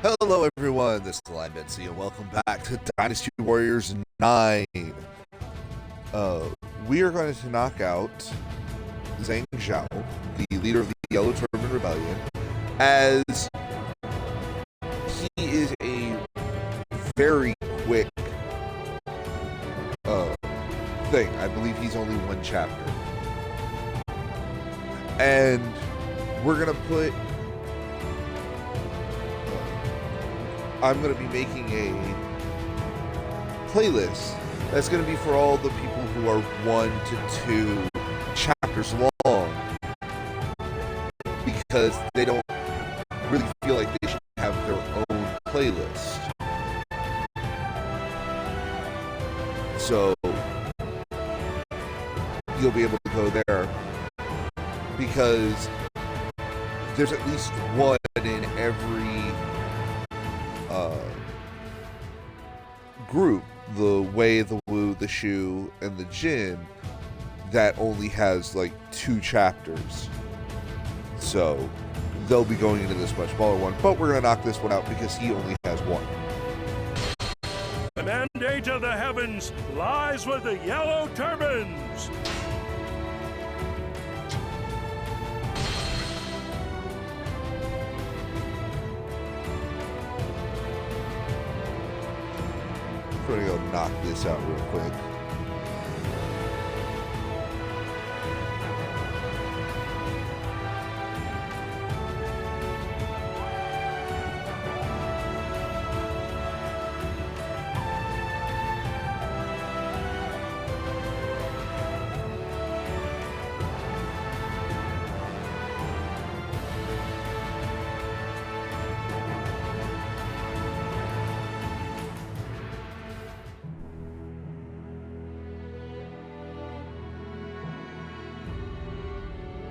Hello everyone, this is Line Betsy, and welcome back to Dynasty Warriors 9. We are going to knock out Zhang, the leader of the Yellow Turban Rebellion, as he is a very quick thing. I believe he's only one chapter. And we're going to put... I'm going to be making a playlist that's going to be for all the people who are 1 to 2 chapters long, because they don't really feel like they should have their own playlist. So you'll be able to go there, because there's at least one in every group, the Wei, the Wu, the Shu, and the Jin, that only has like 2 chapters. So they'll be going into this much smaller one, but we're going to knock this one out because he only has 1. The mandate of the heavens lies with the Yellow Turbans. We're going to go knock this out real quick.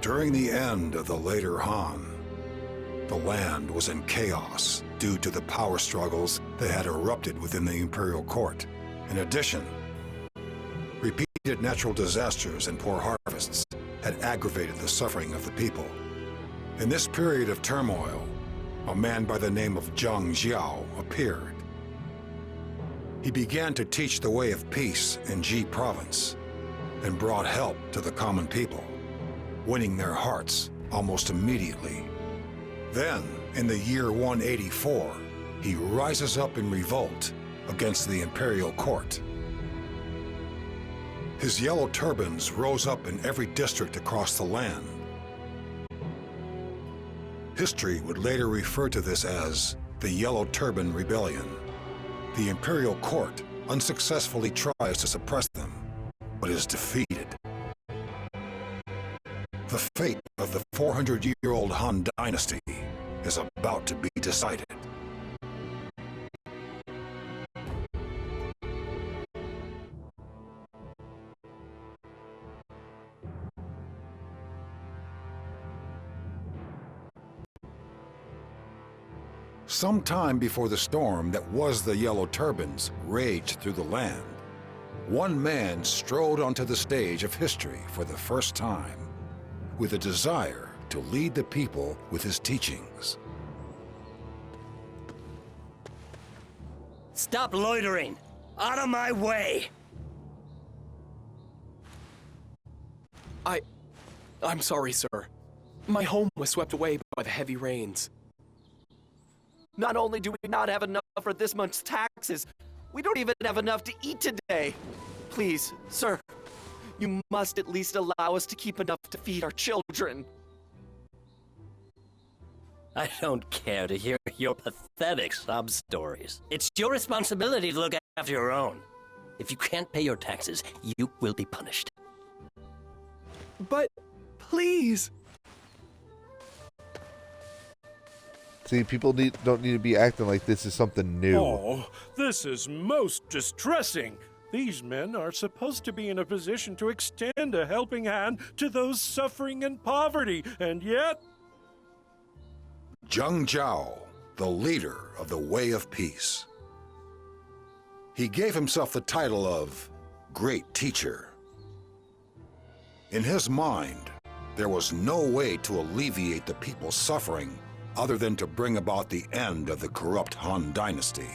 During the end of the later Han, the land was in chaos due to the power struggles that had erupted within the imperial court. In addition, repeated natural disasters and poor harvests had aggravated the suffering of the people. In this period of turmoil, a man by the name of Jiao appeared. He began to teach the way of peace in Ji province and brought help to the common people, winning their hearts almost immediately. Then, in the year 184, he rises up in revolt against the imperial court. His yellow turbans rose up in every district across the land. History would later refer to this as the Yellow Turban Rebellion. The imperial court unsuccessfully tries to suppress them, but is defeated. The fate of the 400-year-old Han dynasty is about to be decided. Sometime before the storm that was the Yellow Turbans raged through the land, one man strode onto the stage of history for the first time, with a desire to lead the people with his teachings. Stop loitering! Out of my way! I'm sorry, sir. My home was swept away by the heavy rains. Not only do we not have enough for this month's taxes, we don't even have enough to eat today. Please, sir, you must at least allow us to keep enough to feed our children. I don't care to hear your pathetic sob stories. It's your responsibility to look after your own. If you can't pay your taxes, you will be punished. But, please. See, people don't need to be acting like this is something new. Oh, this is most distressing. These men are supposed to be in a position to extend a helping hand to those suffering in poverty, and yet... Jiao, the leader of the Way of Peace. He gave himself the title of Great Teacher. In his mind, there was no way to alleviate the people's suffering other than to bring about the end of the corrupt Han dynasty.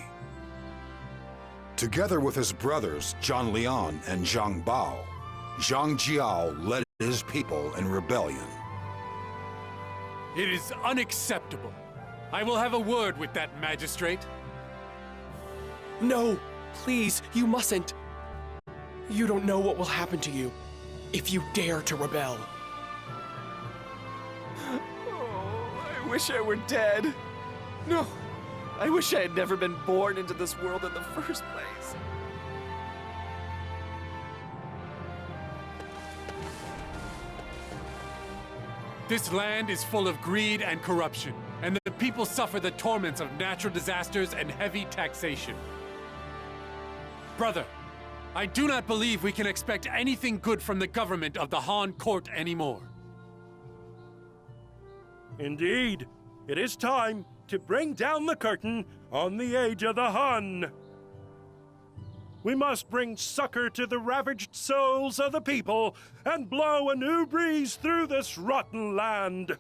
Together with his brothers Zhang Lian and Zhang Bao, Zhang Jiao led his people in rebellion. It is unacceptable. I will have a word with that magistrate. No, please, you mustn't. You don't know what will happen to you if you dare to rebel. Oh, I wish I were dead. No, I wish I had never been born into this world in the first place. This land is full of greed and corruption, and the people suffer the torments of natural disasters and heavy taxation. Brother, I do not believe we can expect anything good from the government of the Han court anymore. Indeed, it is time to bring down the curtain on the age of the Han. We must bring succor to the ravaged souls of the people and blow a new breeze through this rotten land.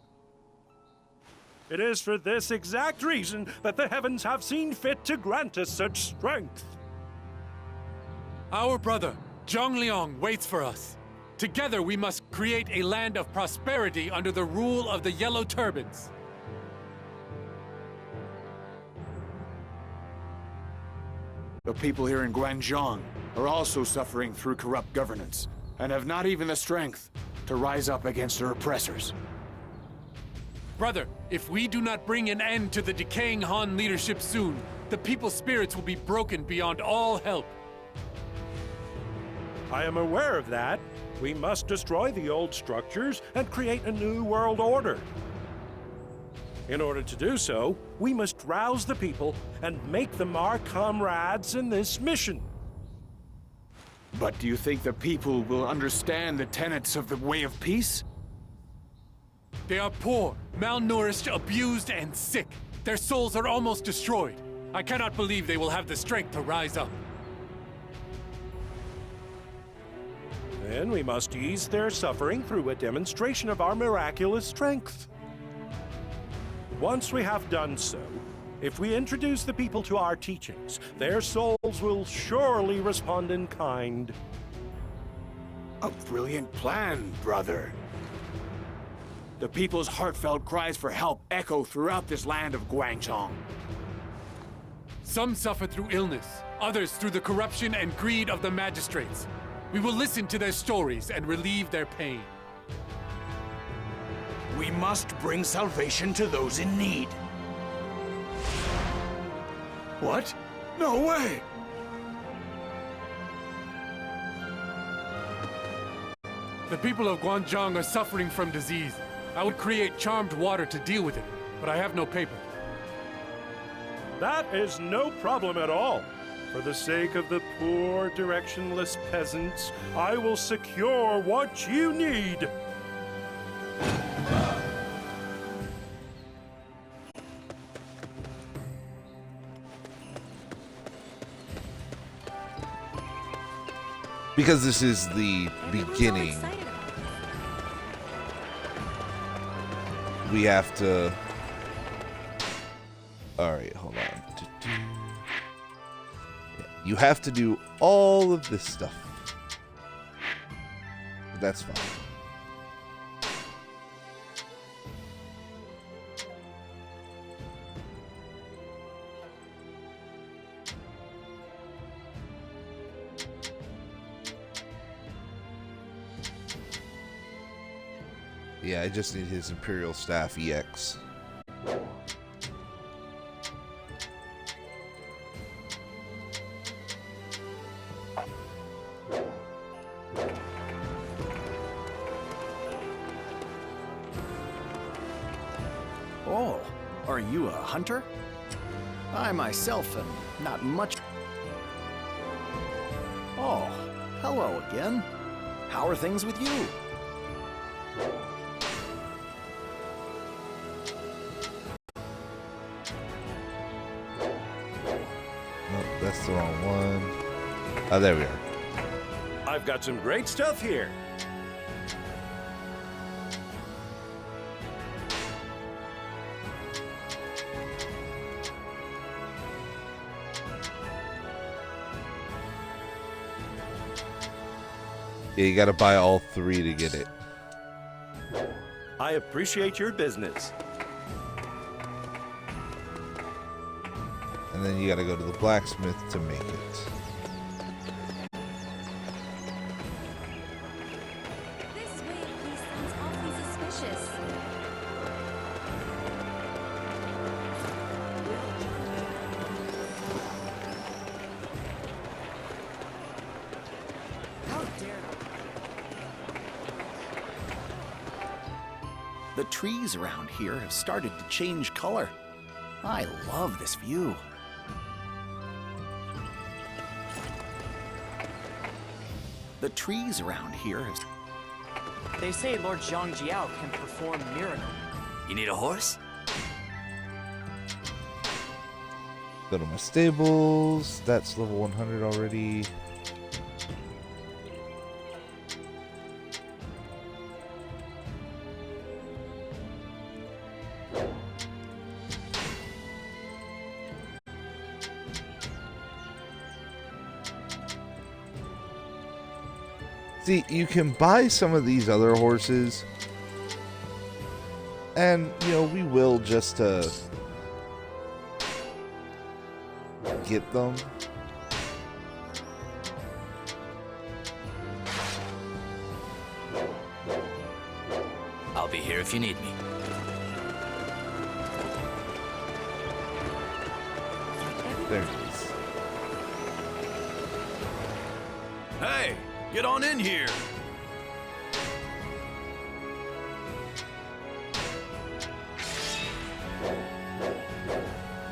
It is for this exact reason that the heavens have seen fit to grant us such strength. Our brother, Zhang Liang, waits for us. Together we must create a land of prosperity under the rule of the Yellow Turbans. The people here in Guangzhong are also suffering through corrupt governance, and have not even the strength to rise up against their oppressors. Brother, if we do not bring an end to the decaying Han leadership soon, the people's spirits will be broken beyond all help. I am aware of that. We must destroy the old structures and create a new world order. In order to do so, we must rouse the people and make them our comrades in this mission. But do you think the people will understand the tenets of the way of peace? They are poor, malnourished, abused, and sick. Their souls are almost destroyed. I cannot believe they will have the strength to rise up. Then we must ease their suffering through a demonstration of our miraculous strength. Once we have done so, if we introduce the people to our teachings, their souls will surely respond in kind. A brilliant plan, brother. The people's heartfelt cries for help echo throughout this land of Guangzhong. Some suffer through illness, others through the corruption and greed of the magistrates. We will listen to their stories and relieve their pain. We must bring salvation to those in need. What? No way! The people of Guangzhong are suffering from disease. I would create charmed water to deal with it, but I have no paper. That is no problem at all. For the sake of the poor, directionless peasants, I will secure what you need. Because this is the beginning, we have to... Alright, hold on. Yeah, you have to do all of this stuff. But that's fine. Yeah, I just need his Imperial Staff EX. Oh, are you a hunter? I myself am not much. Oh, hello again. How are things with you? That's the wrong one. Oh, there we are. I've got some great stuff here. Yeah, you gotta buy all 3 to get it. I appreciate your business. And then you gotta go to the blacksmith to make it. This way of peace sounds awfully suspicious. How dare The trees around here have started to change color. I love this view. The trees around here have... They say Lord Zhang Jiao can perform miracles. You need a horse? Go to my stables. That's level 100 already. See, you can buy some of these other horses, and, you know, we will just get them. I'll be here if you need me. There it is. Hey, get on in here.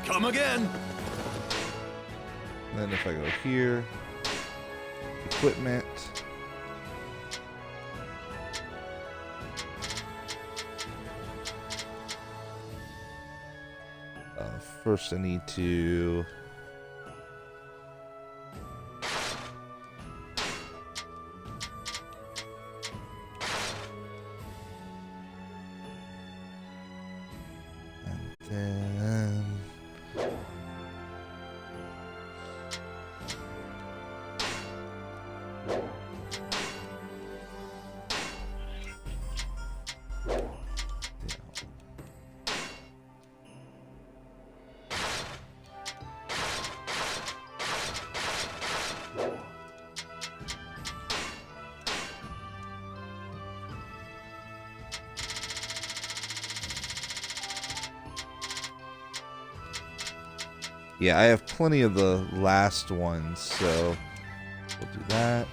Come again. And then if I go here, equipment. First I need to yeah, I have plenty of the last ones, so we'll do that.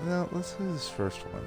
No, let's do this first one.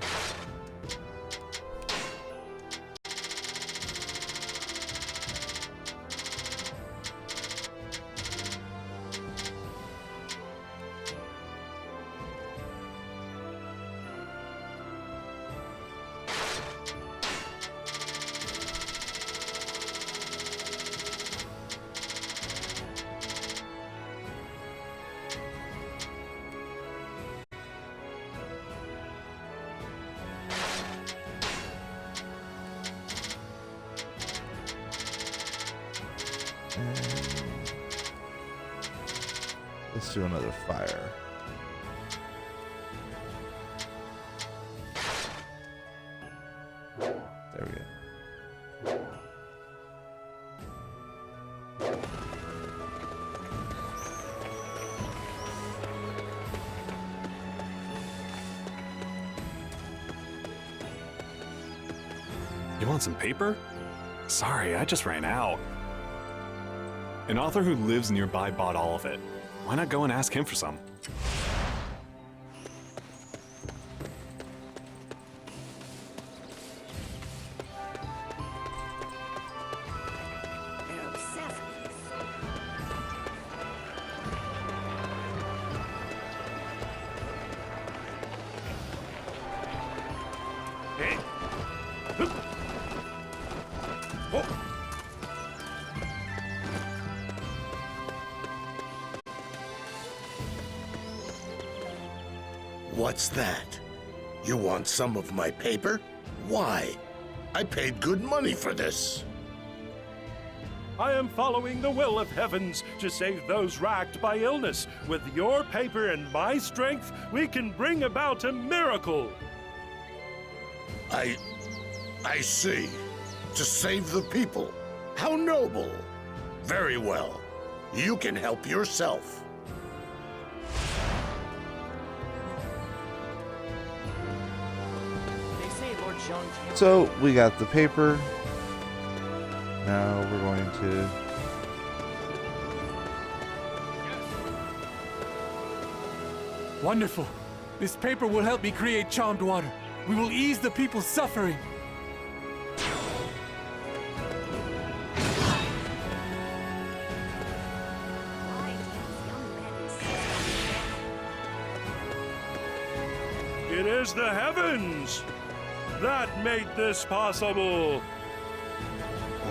Let's do another fire. There we go. You want some paper? Sorry, I just ran out. An author who lives nearby bought all of it. Why not go and ask him for some? What's that? You want some of my paper? Why? I paid good money for this. I am following the will of heavens to save those racked by illness. With your paper and my strength, we can bring about a miracle. I see. To save the people. How noble. Very well. You can help yourself. They say Lord Zhang. So we got the paper. Now we're going to... Wonderful. This paper will help me create charmed water. We will ease the people's suffering. It is the heavens that made this possible.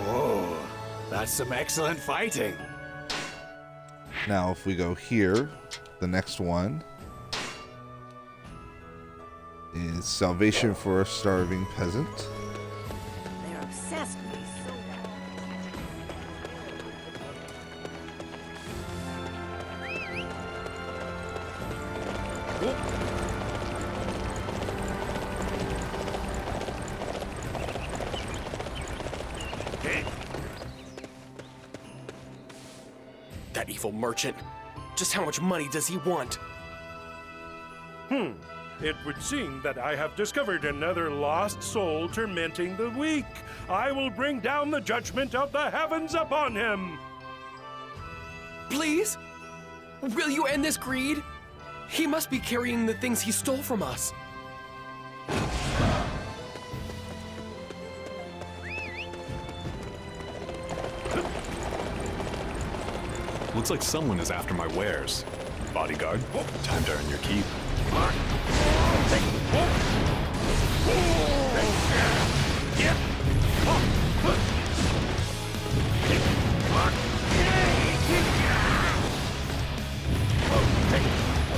Whoa, that's some excellent fighting. Now if we go here, the next one is Salvation for a Starving Peasant. They're obsessed with me so That evil merchant. Just how much money does he want? It would seem that I have discovered another lost soul tormenting the weak. I will bring down the judgment of the heavens upon him. Please? Will you end this greed? He must be carrying the things he stole from us. Looks like someone is after my wares. Bodyguard, time to earn your keep.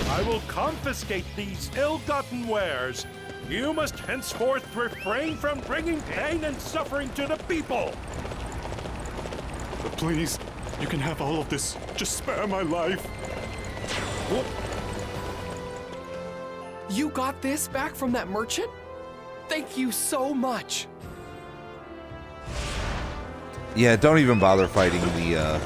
I will confiscate these ill-gotten wares. You must henceforth refrain from bringing pain and suffering to the people. But please, you can have all of this. Just spare my life. You got this back from that merchant? Thank you so much. Yeah, don't even bother fighting the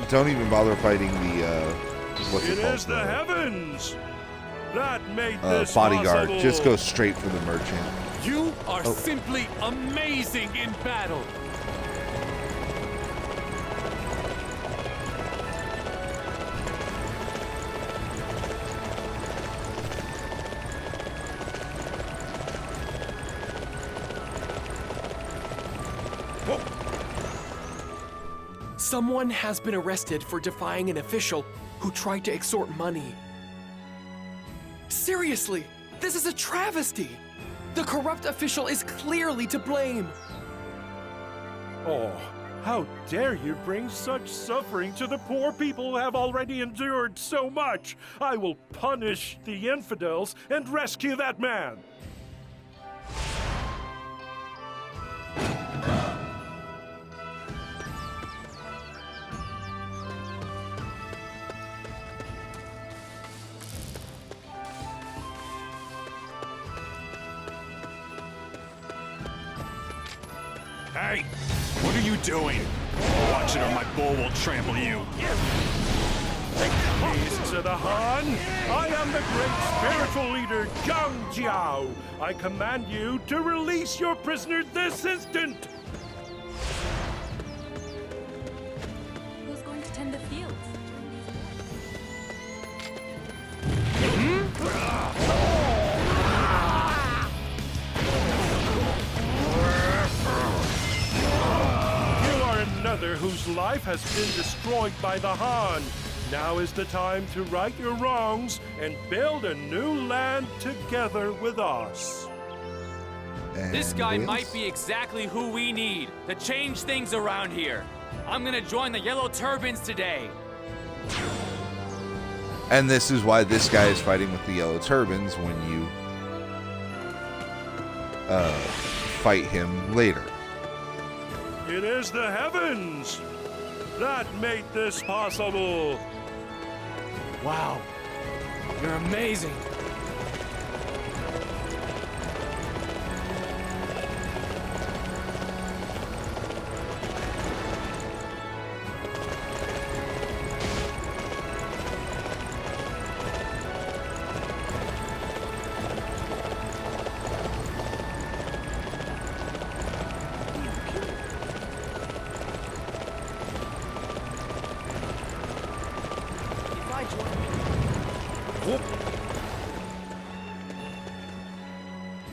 don't even bother fighting the what's it It called? is the heavens that made this bodyguard. possible. Just go straight for the merchant. You are simply amazing in battle. Someone has been arrested for defying an official who tried to extort money. Seriously, this is a travesty. The corrupt official is clearly to blame. Oh, how dare you bring such suffering to the poor people who have already endured so much? I will punish the infidels and rescue that man. Hey, what are you doing? Watch it or my bull will trample you. Peace to the Han! I am the great spiritual leader, Zhang Jiao. I command you to release your prisoners this instant! Who's going to tend the fields? brother whose life has been destroyed by the Han. Now is the time to right your wrongs and build a new land together with us. This guy might be exactly who we need to change things around here. I'm gonna join the Yellow Turbans today. And this is why this guy is fighting with the Yellow Turbans when you fight him later. It is the heavens that made this possible. Wow. You're amazing.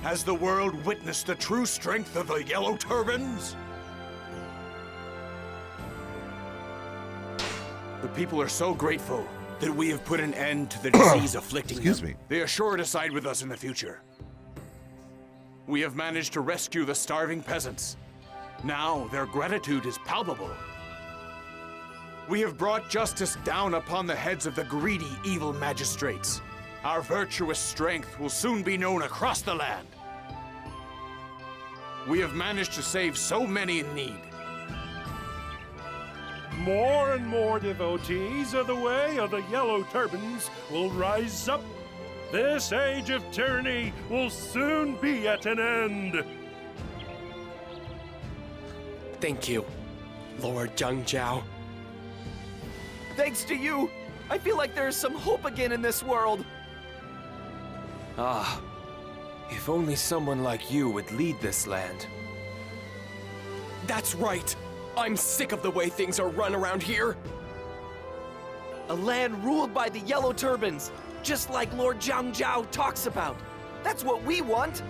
Has the world witnessed the true strength of the Yellow Turbans? The people are so grateful that we have put an end to the disease afflicting them. Excuse me. They are sure to side with us in the future. We have managed to rescue the starving peasants. Now their gratitude is palpable. We have brought justice down upon the heads of the greedy, evil magistrates. Our virtuous strength will soon be known across the land. We have managed to save so many in need. More and more devotees of the way of the Yellow Turbans will rise up. This age of tyranny will soon be at an end. Thank you, Lord Zhang. Thanks to you, I feel like there's some hope again in this world. Ah, if only someone like you would lead this land. That's right. I'm sick of the way things are run around here. A land ruled by the Yellow Turbans, just like Lord Zhang talks about. That's what we want.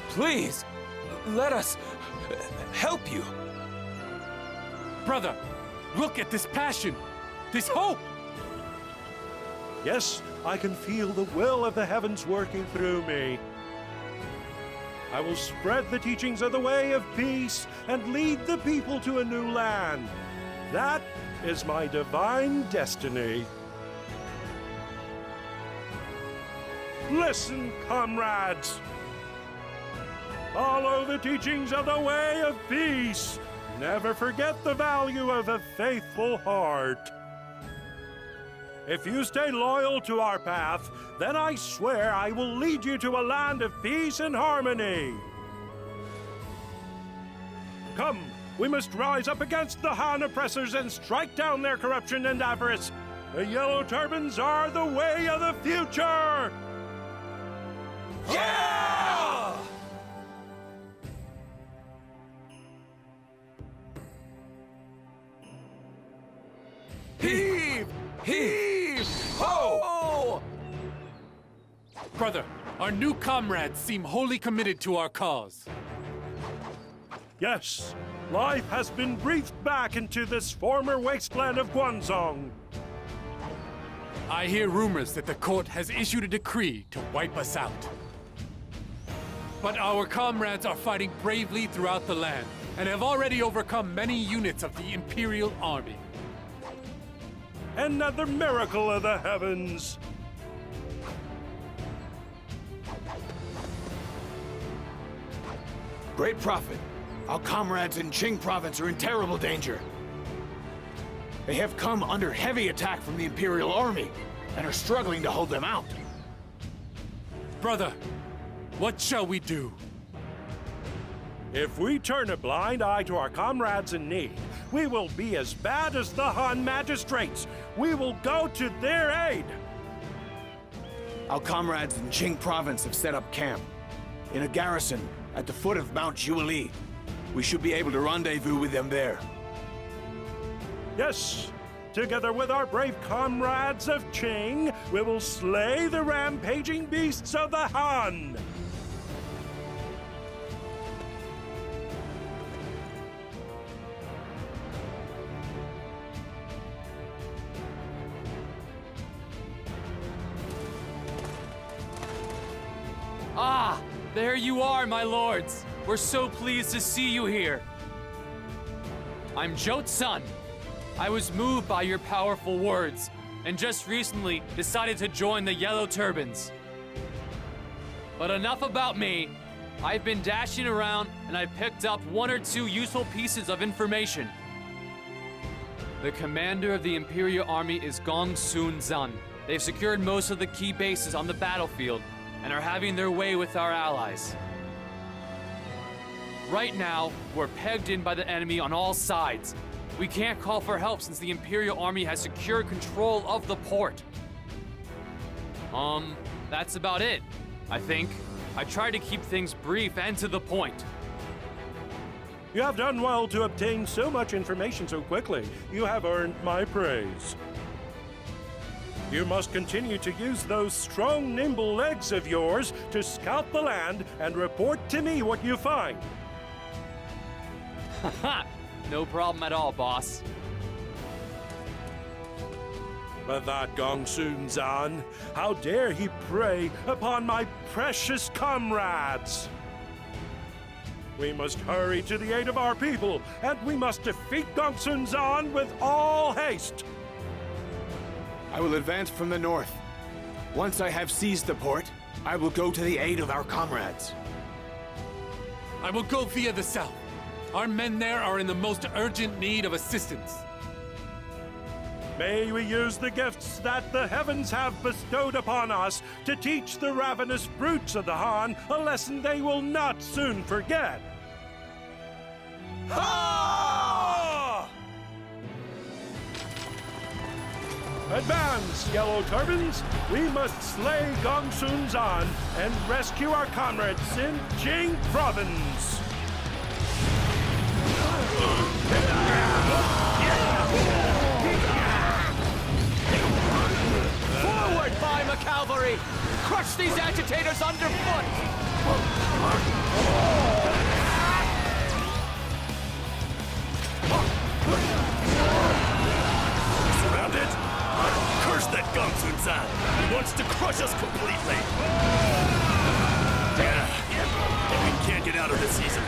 Please, let us help you. Brother, look at this passion, this hope. Yes, I can feel the will of the heavens working through me. I will spread the teachings of the way of peace and lead the people to a new land. That is my divine destiny. Listen, comrades. Follow the teachings of the way of peace. Never forget the value of a faithful heart. If you stay loyal to our path, then I swear I will lead you to a land of peace and harmony. Come, we must rise up against the Han oppressors and strike down their corruption and avarice. The Yellow Turbans are the way of the future! Yeah! Heave! Heave! Ho! Brother, our new comrades seem wholly committed to our cause. Yes, life has been breathed back into this former wasteland of Guanzhong. I hear rumors that the court has issued a decree to wipe us out. But our comrades are fighting bravely throughout the land and have already overcome many units of the Imperial Army. Another miracle of the heavens. Great Prophet, our comrades in Qing province are in terrible danger. They have come under heavy attack from the Imperial Army and are struggling to hold them out. Brother, what shall we do? If we turn a blind eye to our comrades in need, we will be as bad as the Han magistrates. We will go to their aid. Our comrades in Qing province have set up camp in a garrison at the foot of Mount Jubilee. We should be able to rendezvous with them there. Yes, together with our brave comrades of Qing, we will slay the rampaging beasts of the Han. There you are, my lords. We're so pleased to see you here. I'm Jiao's son. I was moved by your powerful words, and just recently decided to join the Yellow Turbans. But enough about me. I've been dashing around, and I picked up 1 or 2 useful pieces of information. The commander of the Imperial Army is Zhang. They've secured most of the key bases on the battlefield, and are having their way with our allies. Right now, we're pegged in by the enemy on all sides. We can't call for help since the Imperial Army has secured control of the port. That's about it, I think. I tried to keep things brief and to the point. You have done well to obtain so much information so quickly. You have earned my praise. You must continue to use those strong, nimble legs of yours to scout the land and report to me what you find. Haha, no problem at all, boss. But that Zhang, how dare he prey upon my precious comrades? We must hurry to the aid of our people, and we must defeat Zhang with all haste. I will advance from the north. Once I have seized the port, I will go to the aid of our comrades. I will go via the south. Our men there are in the most urgent need of assistance. May we use the gifts that the heavens have bestowed upon us to teach the ravenous brutes of the Han a lesson they will not soon forget. Ha! Advance, Yellow Turbans! We must slay Zhang and rescue our comrades in Jing Province! Forward, Baima cavalry! Crush these agitators underfoot! Surrounded? Curse that Zhang! He wants to crush us completely! Yeah, we can't get out of this season.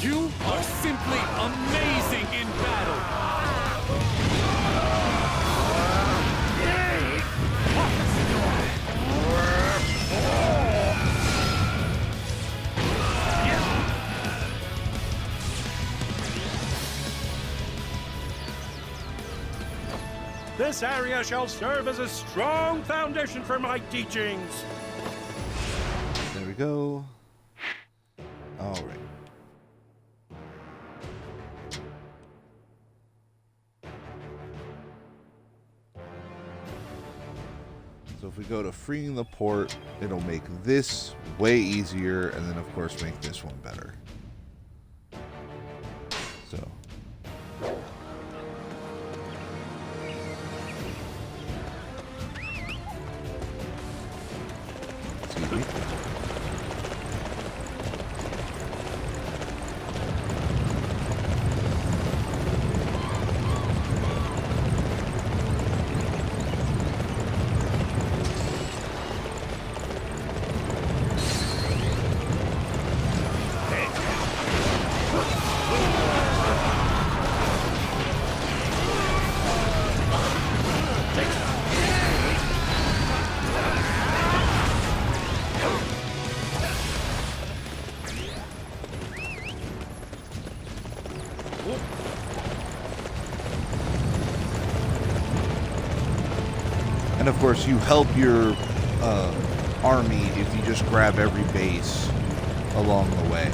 You are simply amazing in battle! This area shall serve as a strong foundation for my teachings. There we go. All right. So if we go to freeing the port, it'll make this way easier, and then of course make this one better. So. Excuse me. And of course, you help your army if you just grab every base along the way.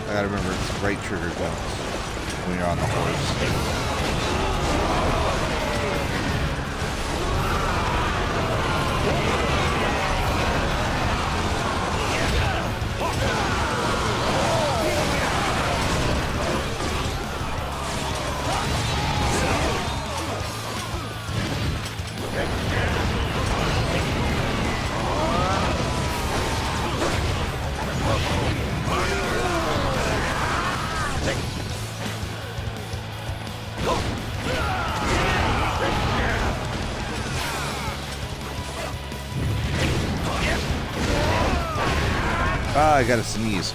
I gotta remember it's right trigger guns when you're on the horse. Ah, I gotta sneeze.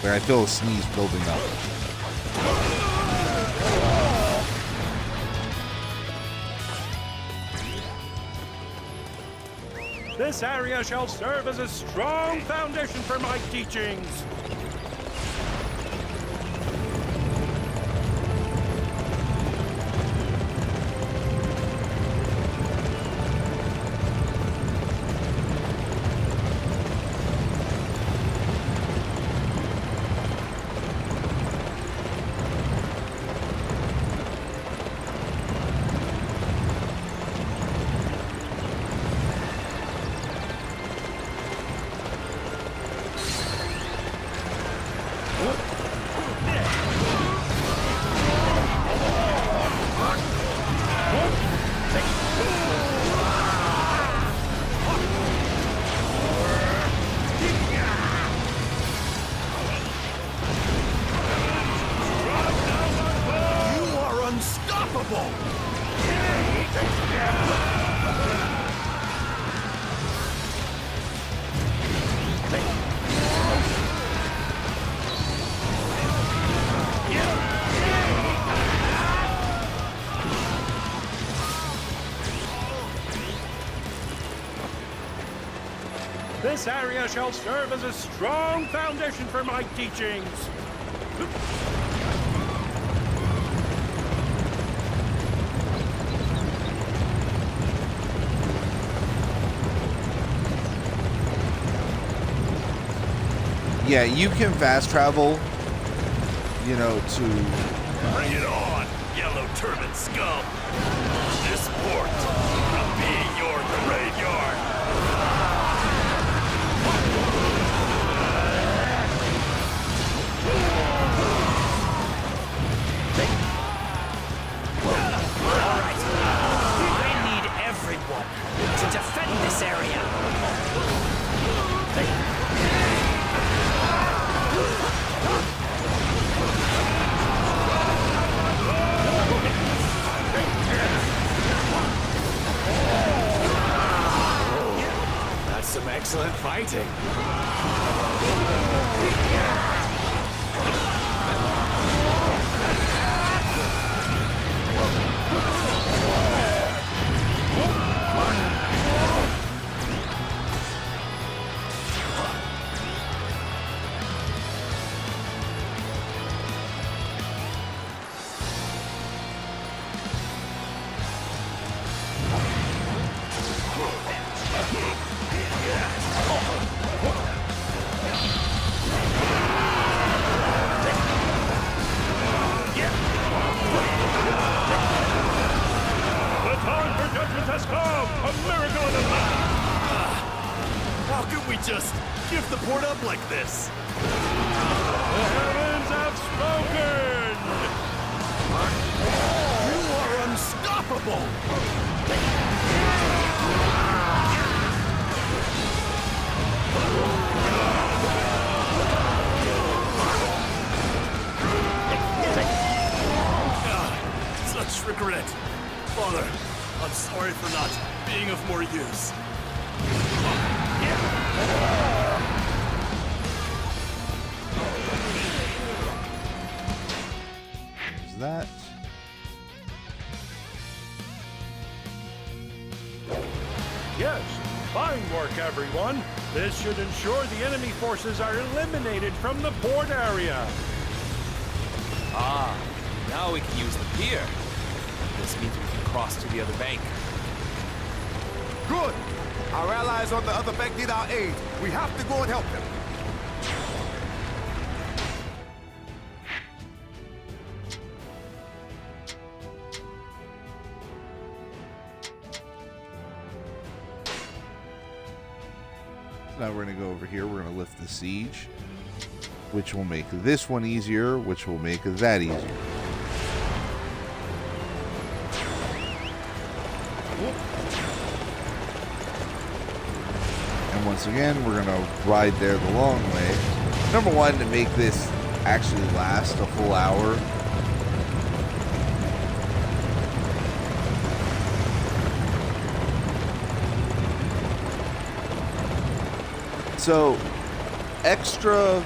Where I feel a sneeze building up. This area shall serve as a strong foundation for my teachings. This area shall serve as a strong foundation for my teachings. Yeah, you can fast travel, you know, to... Bring it on, yellow turban scum! This port, I'm being your graveyard! Alright, I need everyone to defend this area. That's some excellent fighting. Has come! A miracle in the How could we just give the port up like this? The heavens have spoken! You are unstoppable! Such regret. Father, I'm sorry for not being of more use. Is that... Yes, fine work, everyone. This should ensure the enemy forces are eliminated from the port area. Ah, now we can use the pier. This means we can cross to the other bank. Good! Our allies on the other bank need our aid. We have to go and help them. Now we're going to go over here. We're going to lift the siege, which will make this one easier, which will make that easier. And once again, we're going to ride there the long way. Number one, to make this actually last a full hour. So, extra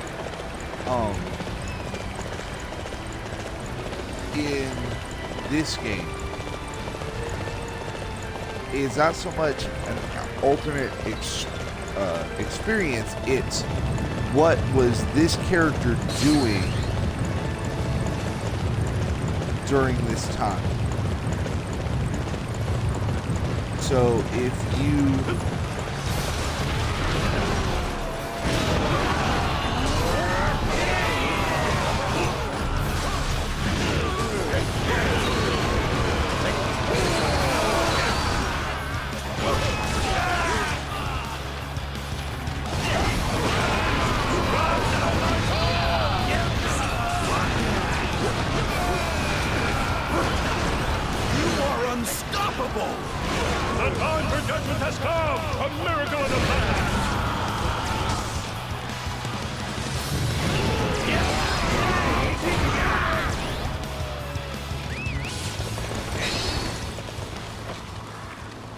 in this game is not so much an alternate experience, it's what was this character doing during this time. So if you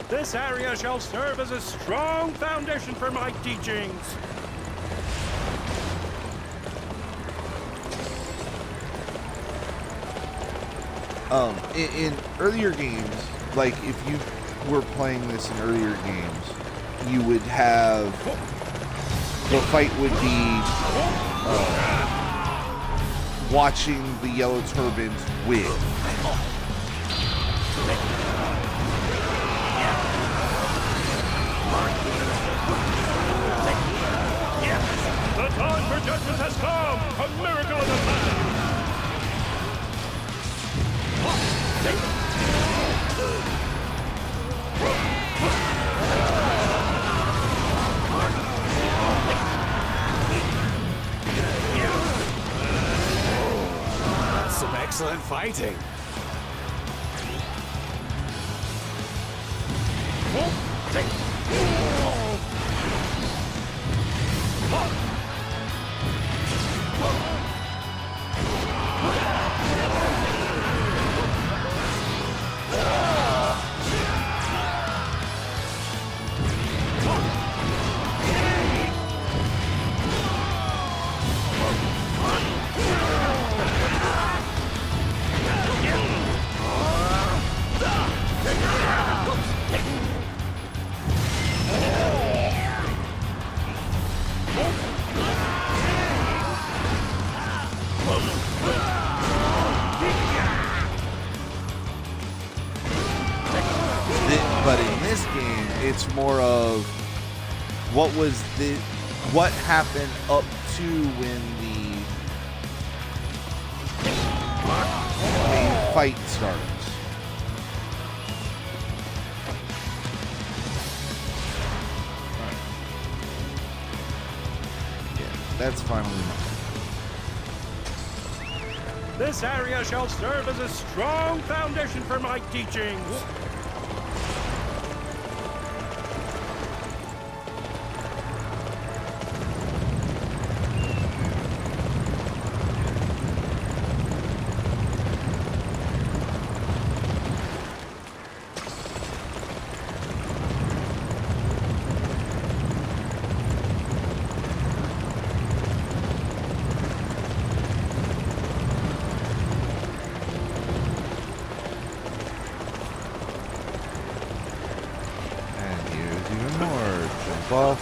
This area shall serve as a strong foundation for my teachings. In earlier games, like if you were playing this in earlier games, you would have the fight would be watching the Yellow Turbans win. The time for judgment has come! A miracle in the land! That's some excellent fighting. But in this game, it's more of what happened up to when the main fight starts. Yeah, that's finally mine. This area shall serve as a strong foundation for my teachings. Buff.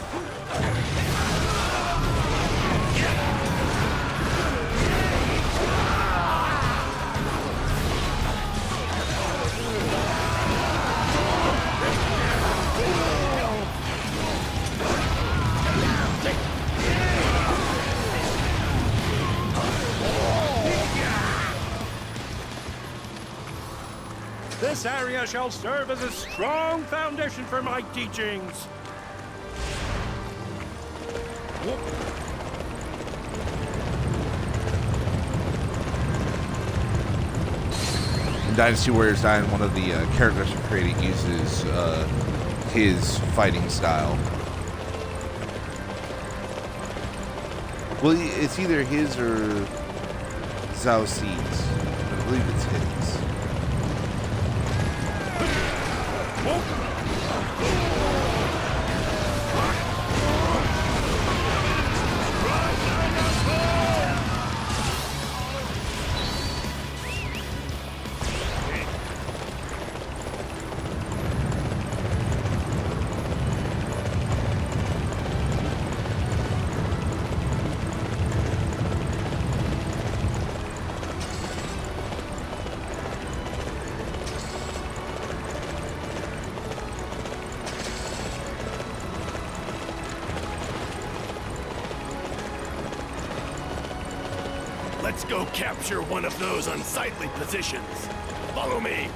This area shall serve as a strong foundation for my teachings. In Dynasty Warriors 9, one of the characters you're creating uses his fighting style. Well, it's either his or Zhao Ci's. I believe it's his. Let's go capture one of those unsightly positions. Follow me.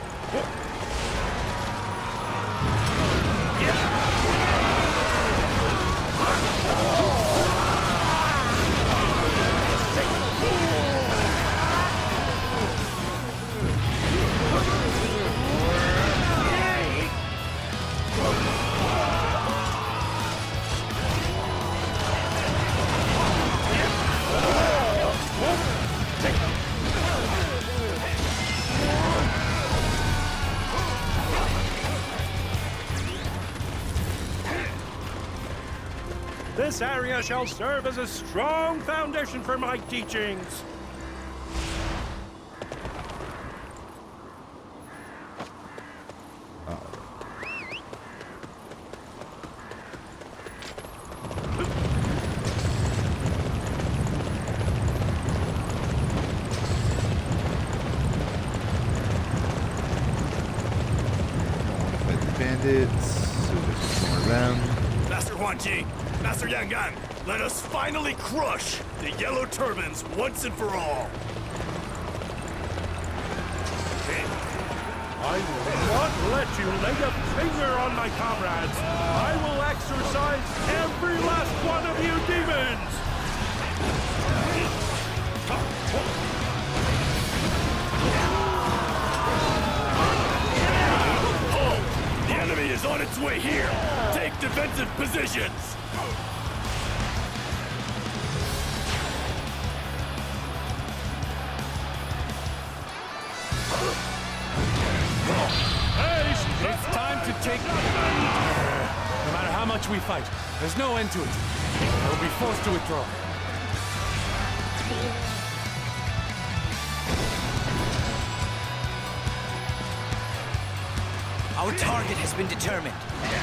This area shall serve as a strong foundation for my teachings. Master Huan Ji, Master Yang Gan, let us finally crush the Yellow Turbans once and for all. I will not let you lay a finger on my comrades. I will exorcise every last one of you demons. Halt! The enemy is on its way here. Take defensive positions. It's time to take... No matter how much we fight, there's no end to it. I will be forced to withdraw. Our target has been determined.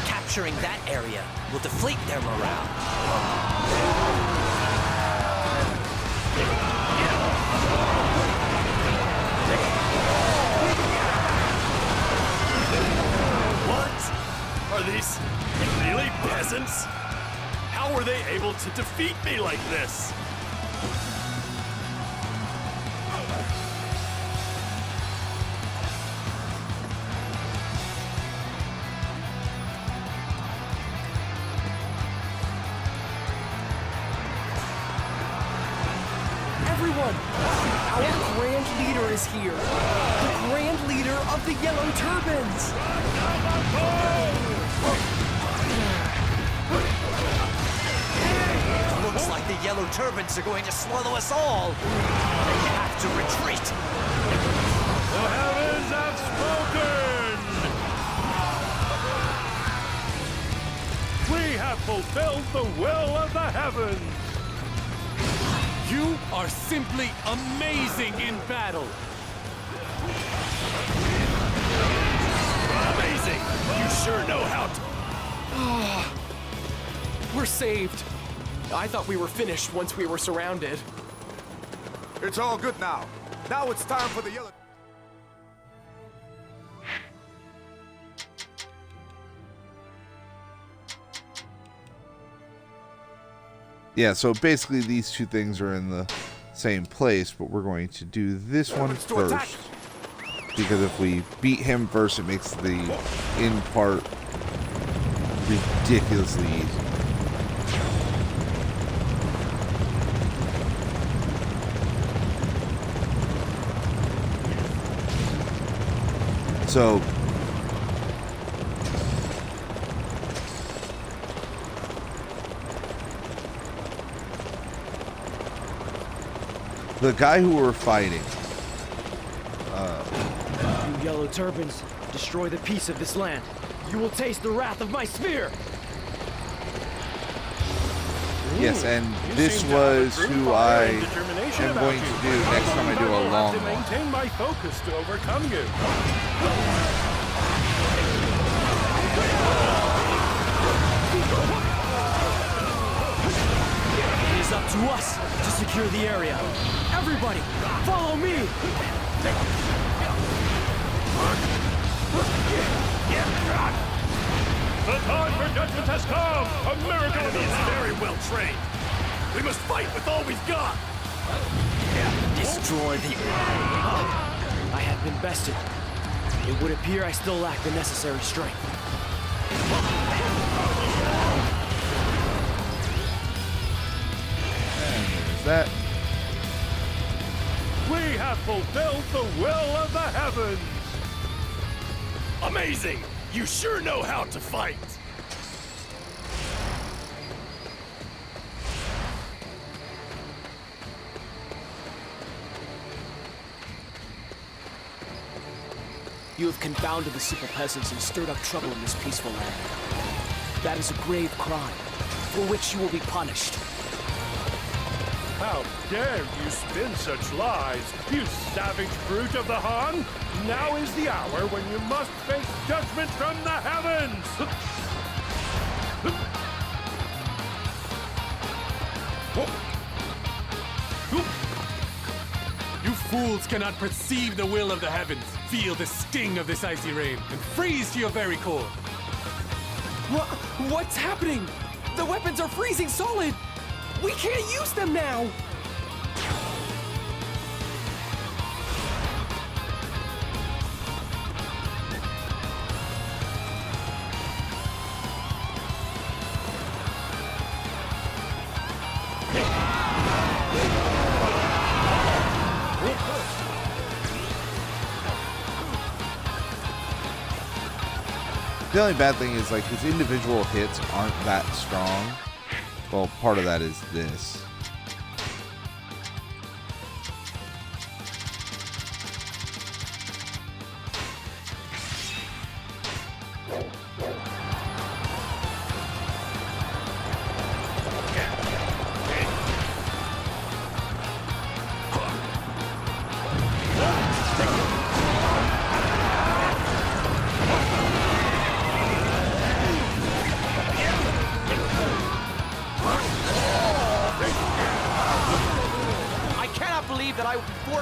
Capturing that area will deflate their morale. Are these really peasants? How were they able to defeat me like this? Everyone! Our Grand Leader is here! The Grand Leader of the Yellow Turbans! Looks like the Yellow Turbans are going to swallow us all! They have to retreat! The heavens have spoken! We have fulfilled the will of the heavens! You are simply amazing in battle! Amazing! You sure know how to... We're saved. I thought we were finished once we were surrounded. It's all good now. Now it's time for the Yellow... Yeah, so basically these two things are in the same place, but we're going to do this one first. because if we beat him first, it makes the end part ridiculously easy. So the guy who we're fighting, you yellow turbans, destroy the peace of this land. You will taste the wrath of my spear. yes, and this was who I am going to do next time I do a long to one. maintain my focus to overcome you. It is up to us to secure the area. Everybody, follow me! The time for judgment has come! A miracle Enemy is very well trained. We must fight with all we've got. Destroy the... I have been bested. It would appear I still lack the necessary strength. And there's that. We have fulfilled the will of the heavens! Amazing! You sure know how to fight! You have confounded the simple peasants and stirred up trouble in this peaceful land. That is a grave crime, for which you will be punished. How dare you spin such lies, you savage brute of the Han! Now is the hour when you must face judgment from the heavens! You fools cannot perceive the will of the heavens, feel the sting of this icy rain, and freeze to your very core. What's happening? The weapons are freezing solid! We can't use them now! The only bad thing is, like, his individual hits aren't that strong. Well, part of that is this.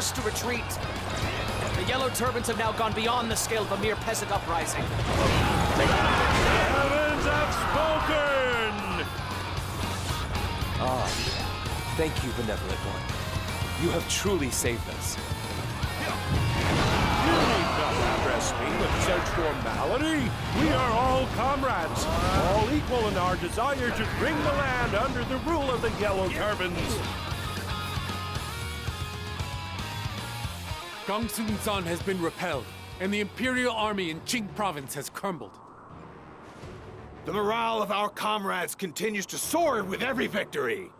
To retreat. The Yellow Turbans have now gone beyond the scale of a mere peasant uprising. The heavens have spoken! Ah, thank you, benevolent one. You have truly saved us. You need not address me with such formality. We are all comrades, all equal in our desire to bring the land under the rule of the Yellow Turbans. Gongsun-san has been repelled, and the Imperial Army in Qing Province has crumbled. The morale of our comrades continues to soar with every victory.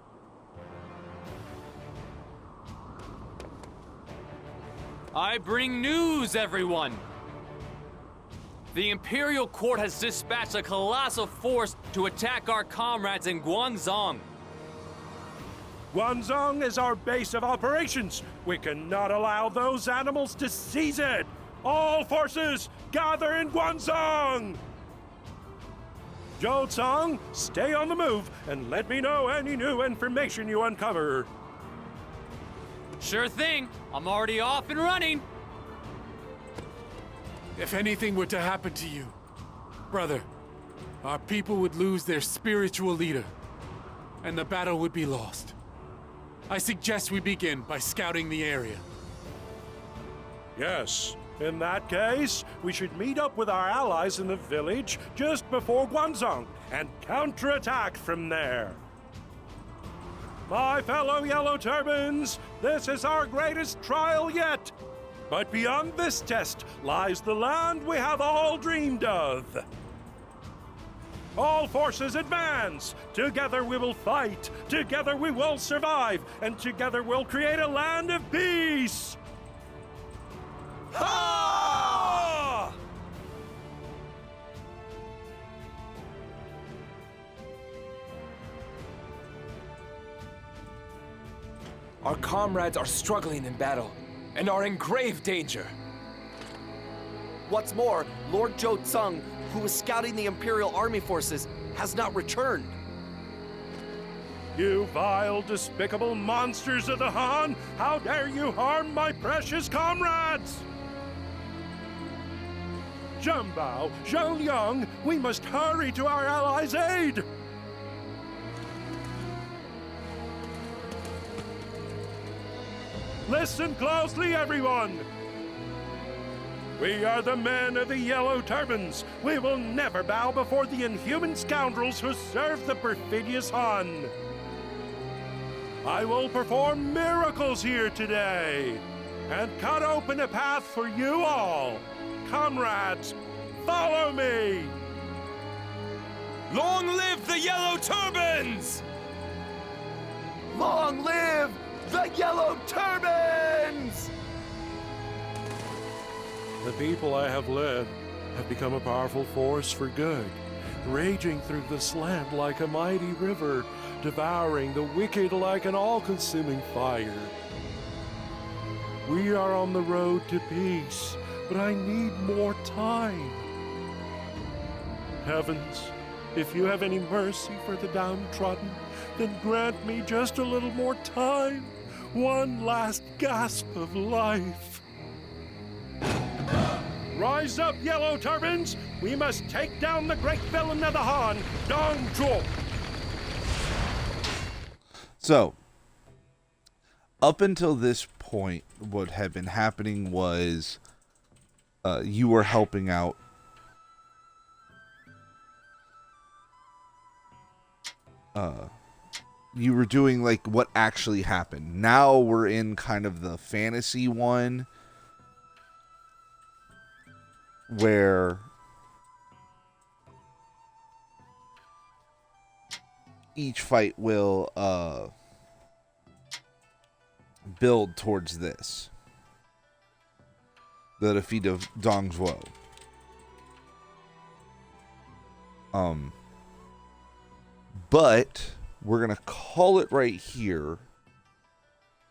I bring news, everyone! The Imperial Court has dispatched a colossal force to attack our comrades in Guanzhong. Guanzhong is our base of operations. We cannot allow those animals to seize it. All forces, gather in Guanzhong! Jiao, stay on the move and let me know any new information you uncover. Sure thing. I'm already off and running. If anything were to happen to you, brother, our people would lose their spiritual leader, and the battle would be lost. I suggest we begin by scouting the area. Yes, In that case, we should meet up with our allies in the village just before Guanzhong and counterattack from there. My fellow Yellow Turbans, this is our greatest trial yet. But beyond this test lies the land we have all dreamed of. All forces advance! Together we will fight, together we will survive, and together we'll create a land of peace! Ha! Our comrades are struggling in battle and are in grave danger. What's more, Lord Zhang, who was scouting the Imperial Army forces, has not returned. You vile, despicable monsters of the Han! How dare you harm my precious comrades! Zhengbao, Zhongyang, we must hurry to our allies' aid! Listen closely, everyone! We are the men of the Yellow Turbans. We will never bow before the inhuman scoundrels who serve the perfidious Han. I will perform miracles here today and cut open a path for you all. Comrades, follow me! Long live the Yellow Turbans! Long live the Yellow Turbans! The people I have led have become a powerful force for good, raging through this land like a mighty river, devouring the wicked like an all-consuming fire. We are on the road to peace, but I need more time. Heavens, if you have any mercy for the downtrodden, then grant me just a little more time, one last gasp of life. Rise up, Yellow Turbans! We must take down the great villain of the Han, Dong Zhuo! So, up until this point, what had been happening was you were helping out you were doing like what actually happened. Now we're in kind of the fantasy one where each fight will build towards this. The defeat of Dong Zhuo. But we're gonna call it right here,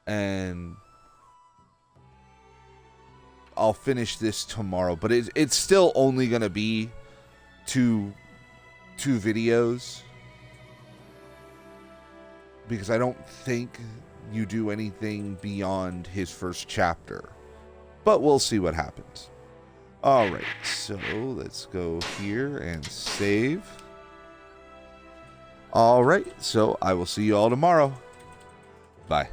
and I'll finish this tomorrow. But it's still only gonna be two videos, because I don't think you do anything beyond his first chapter. But we'll see what happens. Alright, so let's go here and save. Alright, so I will see you all tomorrow. Bye.